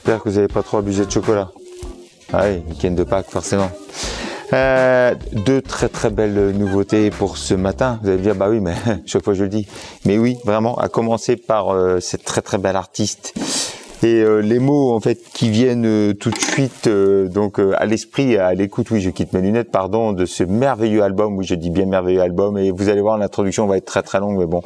J'espère que vous n'avez pas trop abusé de chocolat. Ah oui, week-end de Pâques, forcément. Deux très belles nouveautés pour ce matin. Vous allez me dire, bah oui, mais chaque fois je le dis. Mais oui, vraiment, à commencer par cette très belle artiste. Et les mots en fait qui viennent tout de suite à l'esprit, à l'écoute, oui je quitte mes lunettes, pardon, de ce merveilleux album, oui je dis bien merveilleux album, et vous allez voir l'introduction va être très longue, mais bon.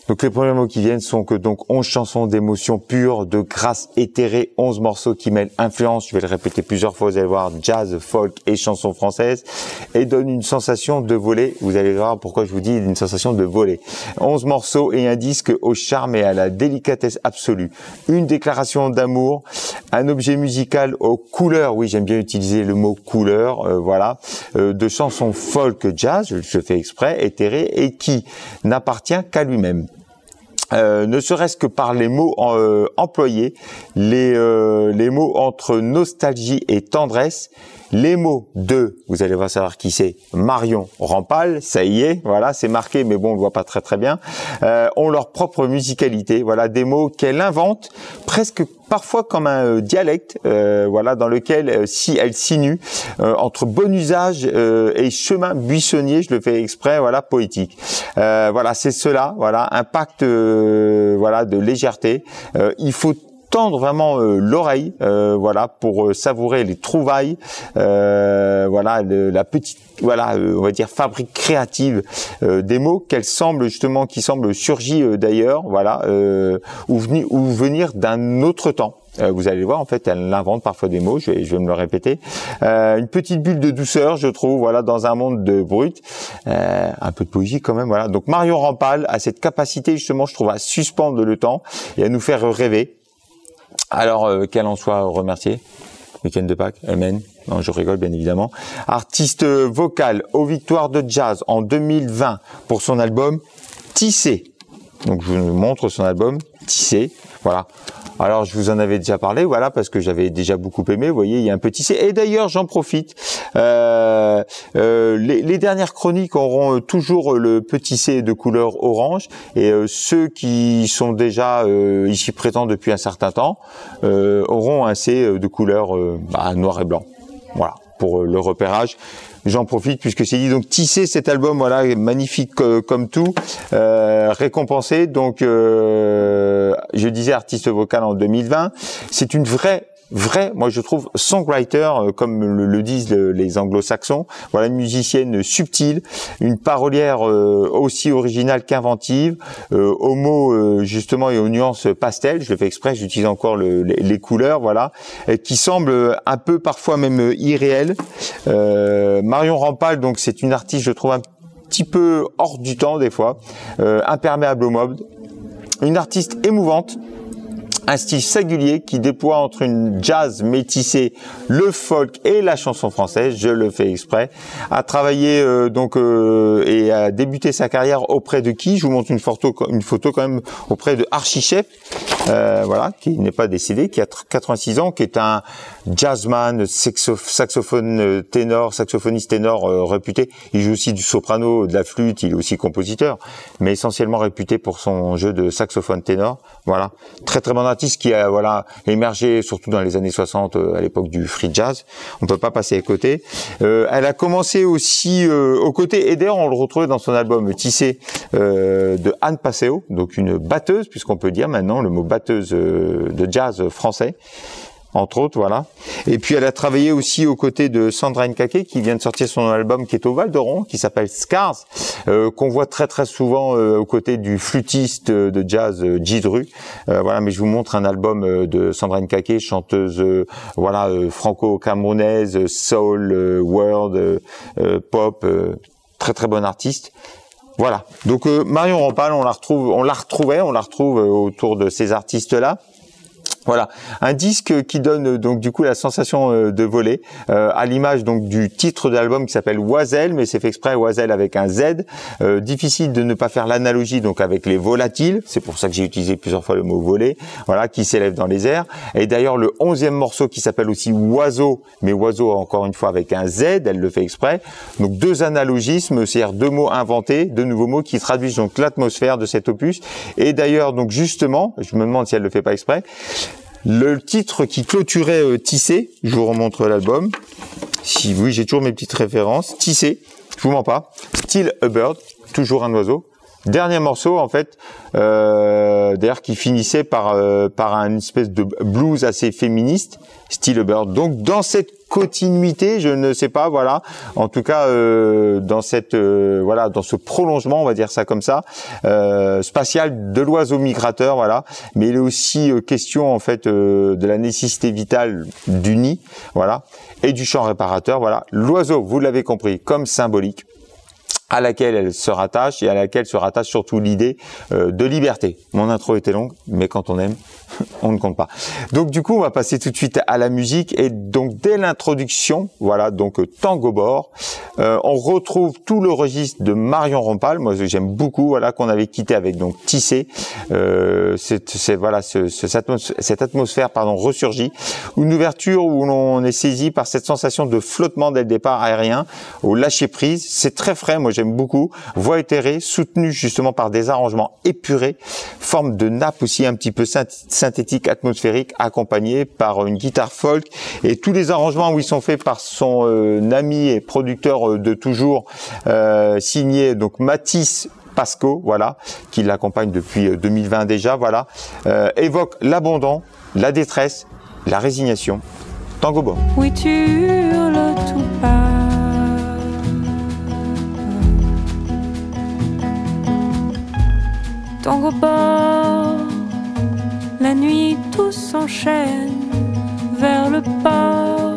Donc les premiers mots qui viennent sont que donc 11 chansons d'émotion pure, de grâce éthérée, 11 morceaux qui mêlent influence, je vais le répéter plusieurs fois, vous allez voir, jazz, folk et chansons françaises, et donne une sensation de voler, vous allez voir pourquoi je vous dis une sensation de voler. 11 morceaux et un disque au charme et à la délicatesse absolue, une déclaration d'amour, un objet musical aux couleurs, oui j'aime bien utiliser le mot couleur, voilà, de chansons folk jazz, je fais exprès, éthérées, et qui n'appartient qu'à lui-même. Ne serait-ce que par les mots employés, les mots entre nostalgie et tendresse, les mots de, vous allez savoir qui c'est, Marion Rampal, ça y est, voilà, c'est marqué, mais bon, on le voit pas très bien, ont leur propre musicalité, voilà, des mots qu'elle invente, presque parfois comme un dialecte, voilà, dans lequel si elle sinue entre bon usage et chemin buissonnier, je le fais exprès, voilà, poétique. Voilà, c'est cela, voilà, un pacte, voilà, de légèreté. Il faut tendre vraiment l'oreille, voilà, pour savourer les trouvailles, voilà, la petite, voilà, on va dire fabrique créative des mots qui semble surgir d'ailleurs, voilà, ou venir d'un autre temps. Vous allez voir, en fait, elle invente parfois des mots, je vais me le répéter. Une petite bulle de douceur, je trouve, voilà, dans un monde de brut. Un peu de poésie quand même, voilà. Donc Marion Rampal a cette capacité, justement, je trouve, à suspendre le temps et à nous faire rêver. Alors, qu'elle en soit remerciée. Week-end de Pâques, amen. Non, je rigole, bien évidemment. Artiste vocale aux victoires de jazz en 2020 pour son album Tissé. Donc, je vous montre son album Tissé. Voilà. Alors, je vous en avais déjà parlé, voilà, parce que j'avais déjà beaucoup aimé. Vous voyez, il y a un petit C. Et d'ailleurs, j'en profite. Les dernières chroniques auront toujours le petit C de couleur orange. Et ceux qui sont déjà ici présents depuis un certain temps auront un C de couleur noir et blanc. Voilà, pour le repérage. J'en profite puisque c'est dit, donc Tissé, cet album, voilà, magnifique comme tout, récompensé. Donc, je disais artiste vocal en 2020. C'est une vraie, moi je trouve, songwriter, comme le disent les anglo-saxons. Voilà, une musicienne subtile, une parolière aussi originale qu'inventive, aux mots justement et aux nuances pastel, je le fais exprès, j'utilise encore les couleurs, voilà, qui semblent un peu parfois même irréelles. Marion Rampal, donc c'est une artiste, je trouve, un petit peu hors du temps des fois, imperméable aux modes, une artiste émouvante, un style singulier qui déploie entre une jazz métissée, le folk et la chanson française, je le fais exprès, a travaillé et a débuté sa carrière auprès de qui? Je vous montre une photo quand même auprès de Archie Shepp, voilà, qui n'est pas décédé, qui a 86 ans, qui est un jazzman, saxophoniste ténor réputé. Il joue aussi du soprano, de la flûte, il est aussi compositeur, mais essentiellement réputé pour son jeu de saxophone ténor. Voilà, très bon artiste qui a émergé surtout dans les années 60 à l'époque du free jazz. On peut pas passer à côté. Elle a commencé aussi aux côtés, et d'ailleurs on le retrouvait dans son album Tissé de Anne Passeo, donc une batteuse, puisqu'on peut dire maintenant le mot batteuse de jazz français, entre autres, voilà. Et puis elle a travaillé aussi aux côtés de Sandra Nkake, qui vient de sortir son album qui est au Val d'Oron, qui s'appelle Scars, qu'on voit très souvent aux côtés du flûtiste de jazz Jidru. Voilà, mais je vous montre un album de Sandra Nkake, chanteuse voilà, franco-camerounaise, soul, world, pop, très bon artiste. Voilà. Donc Marion Rampal, on la retrouve autour de ces artistes-là. Voilà, un disque qui donne donc du coup la sensation de voler, à l'image donc du titre de l'album qui s'appelle Oiselle, mais c'est fait exprès, Oiselle avec un Z. Difficile de ne pas faire l'analogie donc avec les volatiles, c'est pour ça que j'ai utilisé plusieurs fois le mot voler, voilà, qui s'élève dans les airs. Et d'ailleurs le 11e morceau qui s'appelle aussi Oiseau, mais Oiseau encore une fois avec un Z, elle le fait exprès. Donc deux analogismes, c'est-à-dire deux mots inventés, deux nouveaux mots qui traduisent donc l'atmosphère de cet opus. Et d'ailleurs donc justement, je me demande si elle le fait pas exprès, Le titre qui clôturait Tissé, je vous remontre l'album. Si oui, j'ai toujours mes petites références. Tissé, je vous mens pas. Still a Bird, toujours un oiseau. Dernier morceau en fait, d'ailleurs qui finissait par une espèce de blues assez féministe, Still a Bird. Donc dans cette continuité, je ne sais pas, voilà, en tout cas dans cette voilà, dans ce prolongement, on va dire ça comme ça, spatial de l'oiseau migrateur, voilà. Mais il est aussi question en fait de la nécessité vitale du nid, voilà, et du chant réparateur, voilà. L'oiseau, vous l'avez compris, comme symbolique, à laquelle elle se rattache et à laquelle se rattache surtout l'idée de liberté. Mon intro était longue, mais quand on aime, on ne compte pas. Donc du coup, on va passer tout de suite à la musique et donc dès l'introduction, voilà, donc Tango Bord, on retrouve tout le registre de Marion Rampal, moi j'aime beaucoup, voilà, qu'on avait quitté avec donc Tissé, voilà, cette atmosphère, pardon, ressurgit, une ouverture où l'on est saisi par cette sensation de flottement dès le départ aérien, au lâcher prise, c'est très frais, moi j'aime beaucoup, voix éthérée, soutenue justement par des arrangements épurés, forme de nappe aussi un petit peu synthétique, atmosphérique, accompagnée par une guitare folk, et tous les arrangements où ils sont faits par son ami et producteur de toujours, signé donc Mathis Pasco, voilà, qui l'accompagne depuis 2020 déjà, voilà, évoque l'abandon, la détresse, la résignation. Tango Bord. Oui, tu hurles tout bas. Tango Bord, la nuit tout s'enchaîne vers le port,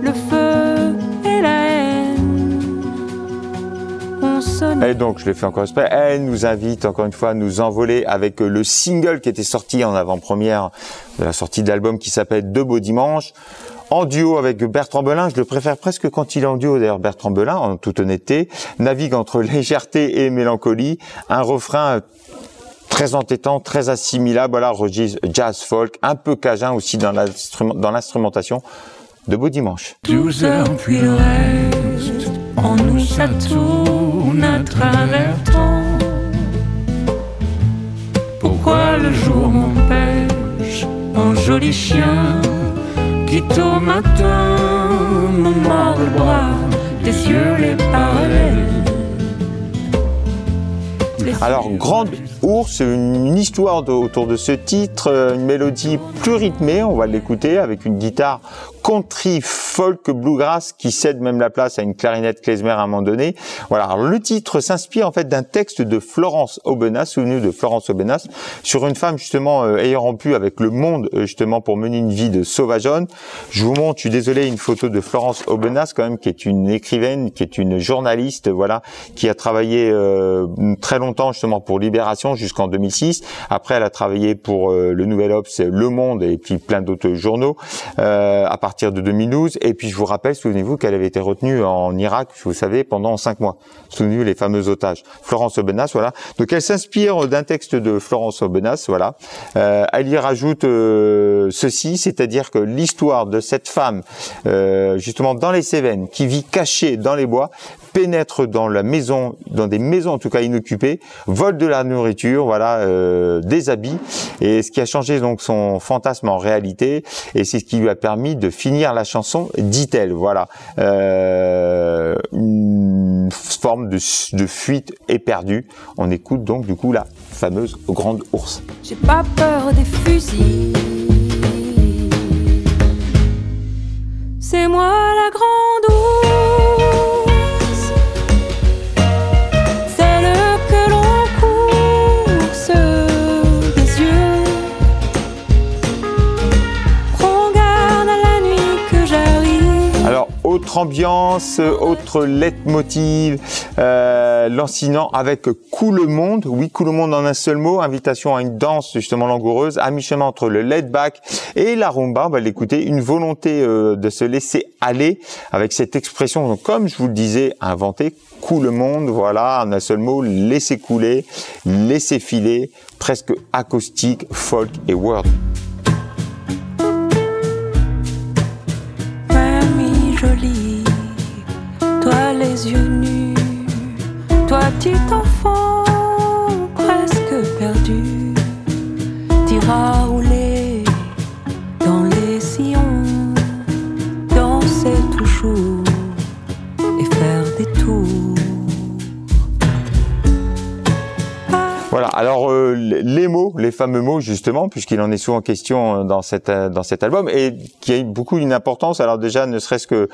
le feu et la haine. On sonne. Et donc, je l'ai fait encore exprès, elle nous invite encore une fois à nous envoler avec le single qui était sorti en avant-première de la sortie de l'album qui s'appelle De Beaux Dimanches. En duo avec Bertrand Belin, je le préfère presque quand il est en duo d'ailleurs, Bertrand Belin, en toute honnêteté, navigue entre légèreté et mélancolie, un refrain très entêtant, très assimilable, voilà, registre jazz folk, un peu cajun aussi dans l'instrumentation de Beau Dimanche. 12 heures puis le reste, en nous ça tourne à travers temps. Pourquoi le jour m'empêche, un joli chien qui au matin me mord le bras, des cieux les parallèles. Alors, Grande Ourse, une histoire autour de ce titre, une mélodie plus rythmée, on va l'écouter avec une guitare country, folk, bluegrass qui cède même la place à une clarinette klezmer à un moment donné. Voilà, alors le titre s'inspire en fait d'un texte de Florence Aubenas, souvenez-vous de Florence Aubenas, sur une femme justement ayant rompu avec le monde justement pour mener une vie de sauvageonne. Je vous montre, je suis désolé, une photo de Florence Aubenas quand même, qui est une écrivaine, qui est une journaliste, voilà, qui a travaillé très longtemps justement pour Libération jusqu'en 2006. Après, elle a travaillé pour le Nouvel Obs, Le Monde et puis plein d'autres journaux à partir de 2012. Et puis je vous rappelle, souvenez-vous qu'elle avait été retenue en Irak, vous savez, pendant 5 mois. Souvenez-vous les fameux otages. Florence Aubenas, voilà. Donc elle s'inspire d'un texte de Florence Aubenas, voilà. Elle y rajoute ceci, c'est-à-dire que l'histoire de cette femme, justement dans les Cévennes, qui vit cachée dans les bois, pénètre dans la maison, dans des maisons en tout cas inoccupées, vole de la nourriture, voilà, des habits, et ce qui a changé donc son fantasme en réalité, et c'est ce qui lui a permis de finir la chanson, dit-elle, voilà, une forme de fuite éperdue. On écoute donc du coup la fameuse Grande Ourse. J'ai pas peur des fusils, c'est moi la grande ours. Autre ambiance, autre leitmotiv, lancinant avec Cool le Monde. Oui, Cool le Monde en un seul mot. Invitation à une danse justement langoureuse, à mi-chemin entre le laid back et la rumba. On va l'écouter. Une volonté de se laisser aller avec cette expression, donc, comme je vous le disais, inventée. Cool le Monde, voilà, en un seul mot, laisser couler, laisser filer, presque acoustique, folk et world. Jolie, toi les yeux nus, toi petit enfant presque perdu, t'iras rouler Alors les mots, les fameux mots justement, puisqu'il en est souvent question dans cet album, et qui a beaucoup une importance. Alors déjà, ne serait-ce que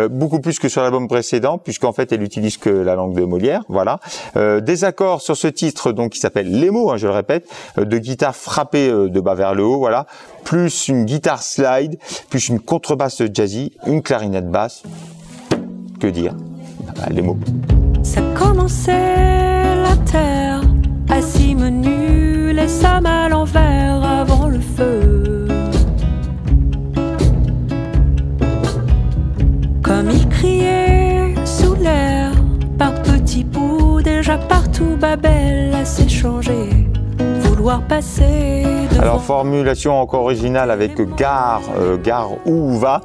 beaucoup plus que sur l'album précédent, puisqu'en fait, elle utilise que la langue de Molière. Voilà. Des accords sur ce titre, donc qui s'appelle Les mots, hein, je le répète, de guitare frappée de bas vers le haut, voilà, plus une guitare slide, plus une contrebasse jazzy, une clarinette basse. Que dire? Les mots. Ça commençait la terre, assis menu, les sommes à l'envers avant le feu. Comme il criait sous l'air, par petits bouts, déjà partout Babel à s'échanger, vouloir passer devant. Alors formulation encore originale avec gare où va,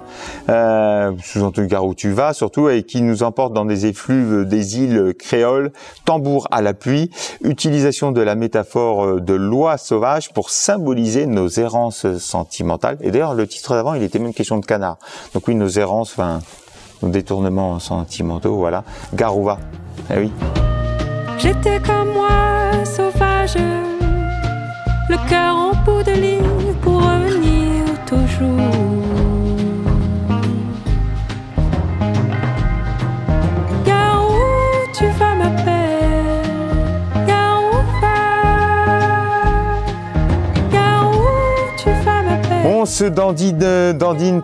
sous-entendu gare où tu vas surtout, et qui nous emporte dans des effluves des îles créoles, tambour à la pluie, utilisation de la métaphore de l'oie sauvage pour symboliser nos errances sentimentales. Et d'ailleurs le titre d'avant il était même question de canard. Donc oui, nos errances, enfin nos détournements sentimentaux, voilà. Gare où va. Eh oui. J'étais comme moi, sauvage, le cœur en bout de ligne pour revenir toujours. Gare où tu vas ma belle, gare où tu vas ma belle. On se dandine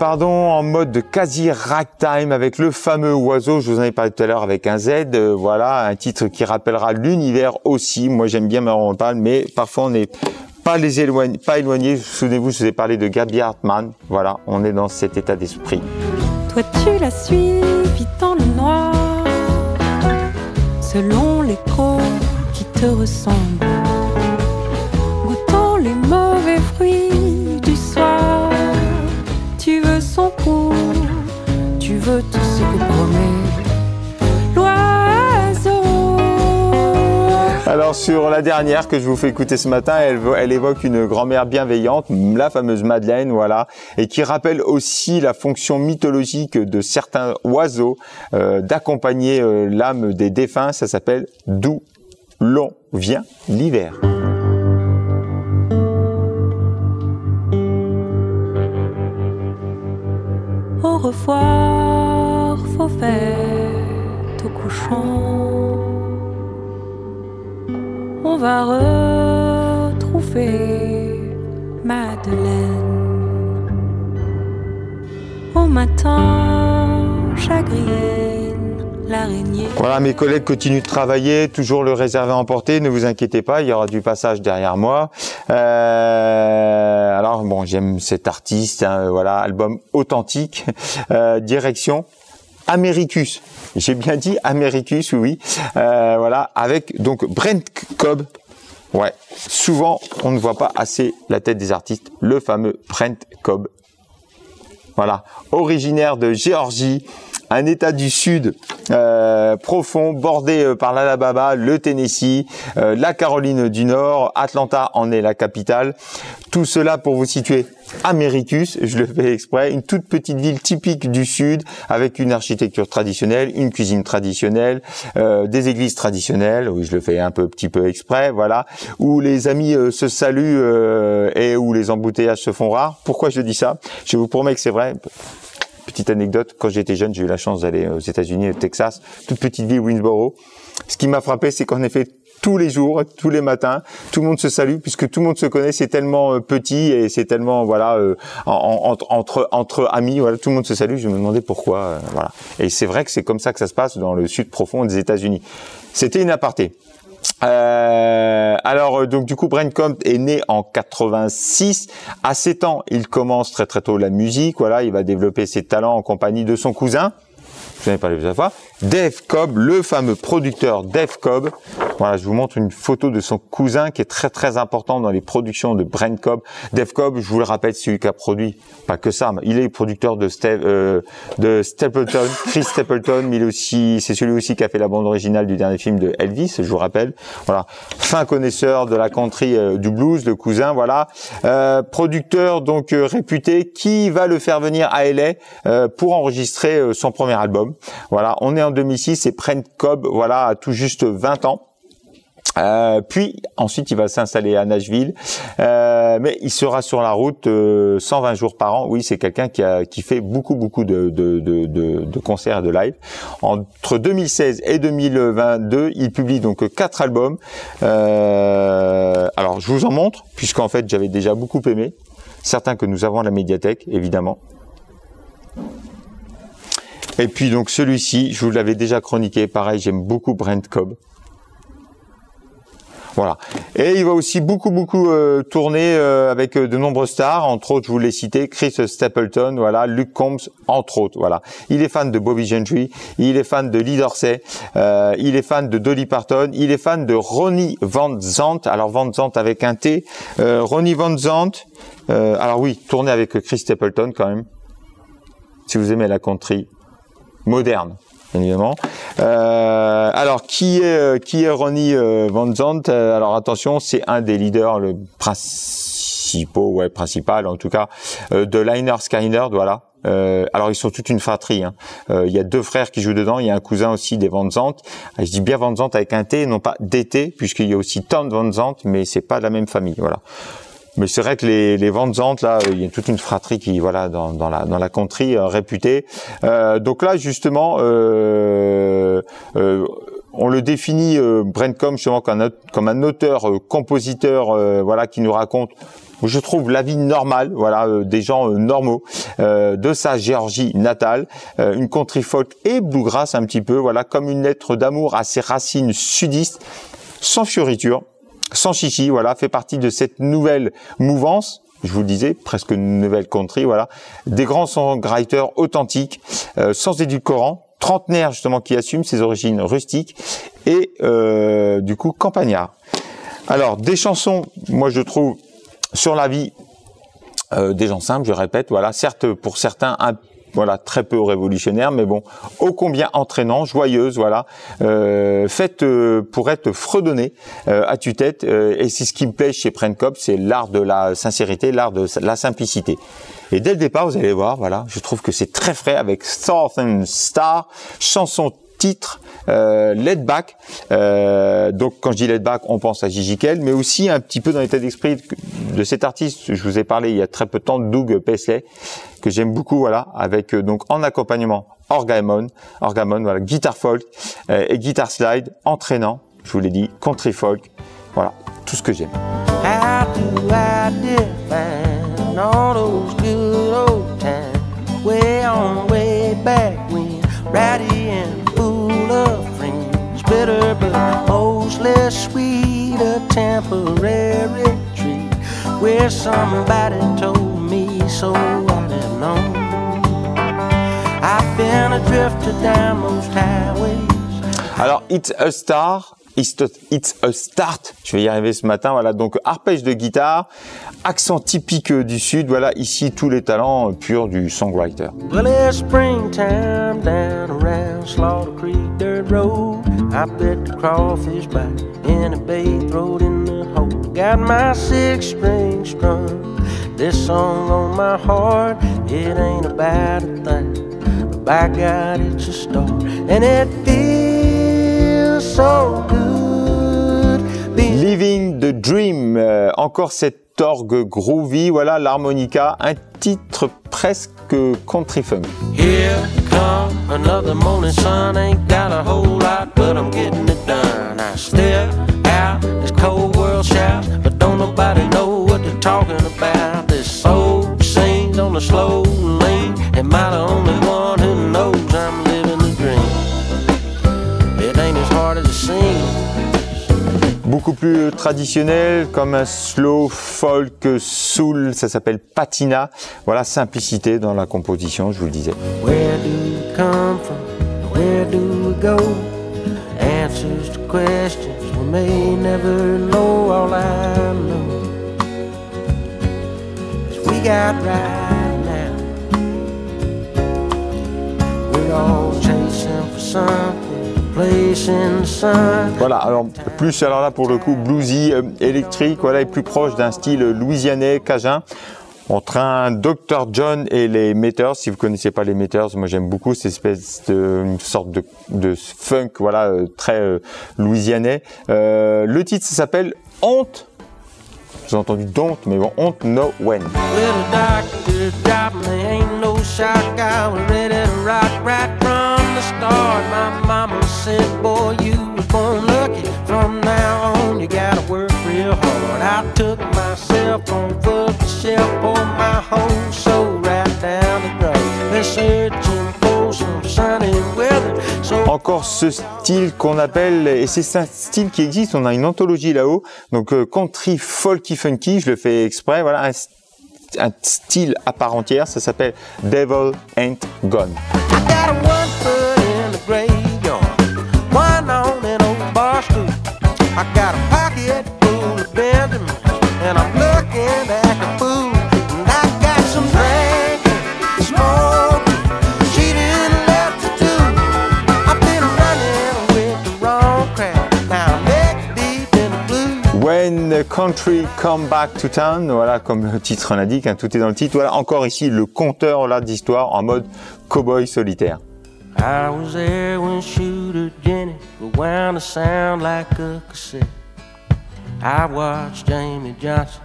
en mode quasi ragtime avec le fameux oiseau, je vous en ai parlé tout à l'heure avec un Z, voilà, un titre qui rappellera l'univers aussi. Moi j'aime bien Maroon Pâle, mais parfois on n'est pas éloigné. Souvenez-vous, je vous ai parlé de Gaby Hartmann, voilà, on est dans cet état d'esprit. Toi tu la suivis dans le noir, selon les crocs qui te ressemblent, goûtant les mauvais fruits du soir. Tu veux son cou, tu veux tout ce que promet l'oiseau. Alors sur la dernière que je vous fais écouter ce matin, elle évoque une grand-mère bienveillante, la fameuse Madeleine, voilà, et qui rappelle aussi la fonction mythologique de certains oiseaux d'accompagner l'âme des défunts. Ça s'appelle D'où l'on vient l'hiver. Au revoir, fauvette au couchant. On va retrouver Madeleine au matin, chagrine l'araignée. Voilà, mes collègues continuent de travailler, toujours le réservé à emporter, ne vous inquiétez pas, il y aura du passage derrière moi. Alors bon, j'aime cet artiste, hein, voilà, album authentique, direction Americus. J'ai bien dit Americus, oui. Voilà, avec donc Brent Cobb. Ouais, souvent on ne voit pas assez la tête des artistes. Le fameux Brent Cobb. Voilà, originaire de Géorgie, un état du sud profond, bordé par l'Alabama, le Tennessee, la Caroline du Nord, Atlanta en est la capitale. Tout cela pour vous situer Americus, je le fais exprès, une toute petite ville typique du sud avec une architecture traditionnelle, une cuisine traditionnelle, des églises traditionnelles, oui je le fais un petit peu exprès, voilà, où les amis se saluent et où les embouteillages se font rares. Pourquoi je dis ça? Je vous promets que c'est vrai. Petite anecdote, quand j'étais jeune, j'ai eu la chance d'aller aux États-Unis, au Texas, toute petite ville Winsboro. Ce qui m'a frappé, c'est qu'en effet, tous les jours, tous les matins, tout le monde se salue puisque tout le monde se connaît. C'est tellement petit et c'est tellement voilà entre amis, voilà, tout le monde se salue. Je me demandais pourquoi, voilà. Et c'est vrai que c'est comme ça que ça se passe dans le sud profond des États-Unis. C'était une aparté. Alors donc du coup Brent Cobb est né en 86. À 7 ans, il commence très tôt la musique. Voilà, il va développer ses talents en compagnie de son cousin. Je n'en ai pas parlé plusieurs fois. Dave Cobb, le fameux producteur Dave Cobb. Voilà, je vous montre une photo de son cousin qui est très important dans les productions de Brent Cobb. Dave Cobb, je vous le rappelle, c'est celui qui a produit, pas que ça, mais il est producteur de Stapleton, Chris Stapleton, mais c'est celui aussi qui a fait la bande originale du dernier film de Elvis, je vous rappelle. Voilà, fin connaisseur de la country, du blues, le cousin, voilà. Producteur donc réputé, qui va le faire venir à LA pour enregistrer son premier album. Voilà, on est en 2006 et Brent Cobb, voilà, a tout juste 20 ans. Puis ensuite il va s'installer à Nashville, mais il sera sur la route 120 jours par an. Oui, c'est quelqu'un qui fait beaucoup de concerts et de live. Entre 2016 et 2022, il publie donc 4 albums. Alors je vous en montre, puisqu'en fait j'avais déjà beaucoup aimé, certains que nous avons à la médiathèque évidemment. Et puis donc celui-ci, je vous l'avais déjà chroniqué, pareil, j'aime beaucoup Brent Cobb. Voilà. Et il va aussi beaucoup tourner avec de nombreuses stars, entre autres, je vous l'ai cité, Chris Stapleton, voilà, Luke Combs, entre autres, voilà. Il est fan de Bobby Gentry, il est fan de Lee Dorsey, il est fan de Dolly Parton, il est fan de Ronnie Van Zant, alors Van Zant avec un T, Ronnie Van Zant, alors oui, tourner avec Chris Stapleton quand même, si vous aimez la country moderne. Évidemment. Alors, qui est Ronnie Van Zant? Alors, attention, c'est un des leaders principal en tout cas, de Lynyrd Skynyrd, voilà. Alors, ils sont toute une fratrie. Hein. Il y a 2 frères qui jouent dedans. Il y a un cousin aussi des Van Zant. Je dis bien Van Zant avec un T, non pas DT, puisqu'il y a aussi Tom Van Zant, mais c'est pas de la même famille, voilà. Mais c'est vrai que les Van Zant, là, il y a toute une fratrie qui, voilà, dans la country réputée. Donc là, justement, on le définit, Brent Cobb, justement, comme un auteur-compositeur, voilà, qui nous raconte, je trouve, la vie normale, voilà, des gens normaux, de sa Géorgie natale, une country folk et bluegrass un petit peu, voilà, comme une lettre d'amour à ses racines sudistes, sans fioriture, sans chichi, voilà, fait partie de cette nouvelle mouvance, je vous le disais, presque une nouvelle country, voilà, des grands songwriters authentiques, sans édulcorant, trentenaires justement qui assument ses origines rustiques et du coup campagnards. Alors des chansons, moi je trouve, sur la vie des gens simples, je répète, voilà, certes pour certains voilà, très peu révolutionnaire, mais bon, ô combien entraînant, joyeuse, voilà, faite pour être fredonnée à tue-tête, et c'est ce qui me plaît chez Brent Cobb, c'est l'art de la sincérité, l'art de la simplicité. Et dès le départ, vous allez voir, voilà, je trouve que c'est très frais avec Southern Star, chanson titre, Laid Back. Donc quand je dis Laid Back, on pense à Gigi Kell, mais aussi un petit peu dans l'état d'esprit de cet artiste. Je vous ai parlé il y a très peu de temps, Doug Paisley, que j'aime beaucoup, voilà, avec donc en accompagnement orgamon, voilà, guitare folk et guitare slide, entraînant, je vous l'ai dit, country folk, voilà, tout ce que j'aime. How do I define all those good old times, way on way back when, ratty and full of friends, bitter but mostly sweet, a temporary treat, where somebody told me so I'd have known. I've been a drifter down most highways. Alors, It's a Star, It's a Start, je vais y arriver ce matin, voilà, donc arpège de guitare, accent typique du Sud, voilà, ici tous les talents purs du songwriter. Well, it's springtime down around Slaughter Creek Dirt Road. I bet the crawfish bite in a bay throat in the hole. Got my 6-string strung, this song on my heart, it ain't about a thing, but by God it's a start, and it feels so good. Living the Dream, encore cet orgue groovy, voilà, l'harmonica, un titre presque country funk. Here come another morning sun, ain't got a whole lot, but I'm getting it done. I stare out this cold world shouts, but don't nobody know what they're talking about. This soul sings on the slow lane, am I the only one who knows I'm living the dream? It ain't as hard as it seems. Beaucoup plus traditionnel, comme un slow folk soul, ça s'appelle Patina. Voilà, simplicité dans la composition, je vous le disais. Where do we come from? Where do we go? Answers to questions we may never know. All I know is we got right now. We're all chasing for something. Voilà, alors plus alors là pour le coup bluesy, électrique, voilà, et plus proche d'un style louisianais, cajun. Entre un Dr. John et les Meters, si vous connaissez pas les Meters, moi j'aime beaucoup cette espèce une sorte de funk, voilà, très louisianais. Le titre, ça s'appelle Honte. J'ai entendu Don't, mais bon, Honte Know When. Encore ce style qu'on appelle, et c'est un style qui existe, on a une anthologie là-haut, donc country, folky, funky, je le fais exprès, voilà, un style à part entière, ça s'appelle Devil Ain't Gone. When Country Come Back to Town, voilà, comme le titre l'indique, hein, tout est dans le titre. Voilà, encore ici le conteur là d'histoire en mode cowboy solitaire. I was there when Shooter Jenny wound to sound like a cassette. I watched Jamie Johnson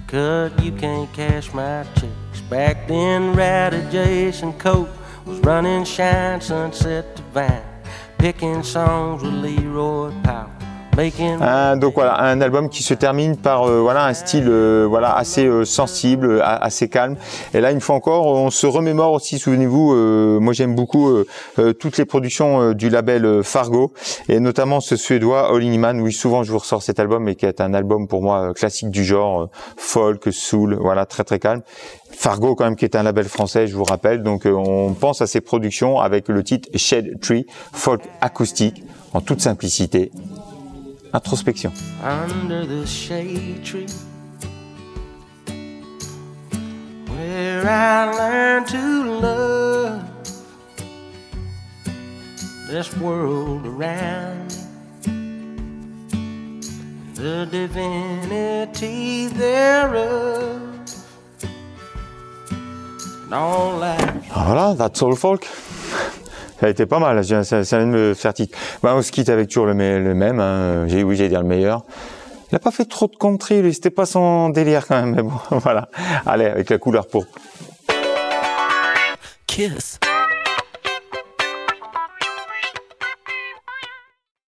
cut You Can't Cash My Checks. Back then, Ratty Jason Cope was running Shine Sunset to Vine, picking songs with Leroy Powell. Donc voilà, un album qui se termine par voilà un style voilà assez sensible, assez calme. Et là, une fois encore, on se remémore aussi, souvenez-vous, moi j'aime beaucoup toutes les productions du label Fargo, et notamment ce suédois All In Man. Oui, souvent je vous ressors cet album, et qui est un album pour moi classique du genre, folk, soul, voilà, très très calme. Fargo quand même, qui est un label français, je vous rappelle. Donc on pense à ces productions avec le titre Shade Tree, folk acoustique en toute simplicité. Introspection. Under the shade tree, where I learned to love this world around me, the divinity thereof, and all that. Voilà, that's all folk. Ça a été pas mal, ça vient de me faire titre. Bah, on se quitte avec toujours le même, hein. J'allais dire le meilleur. Il a pas fait trop de country, lui, c'était pas son délire quand même, mais bon, voilà. Allez, avec la couleur pourpre. Kiss.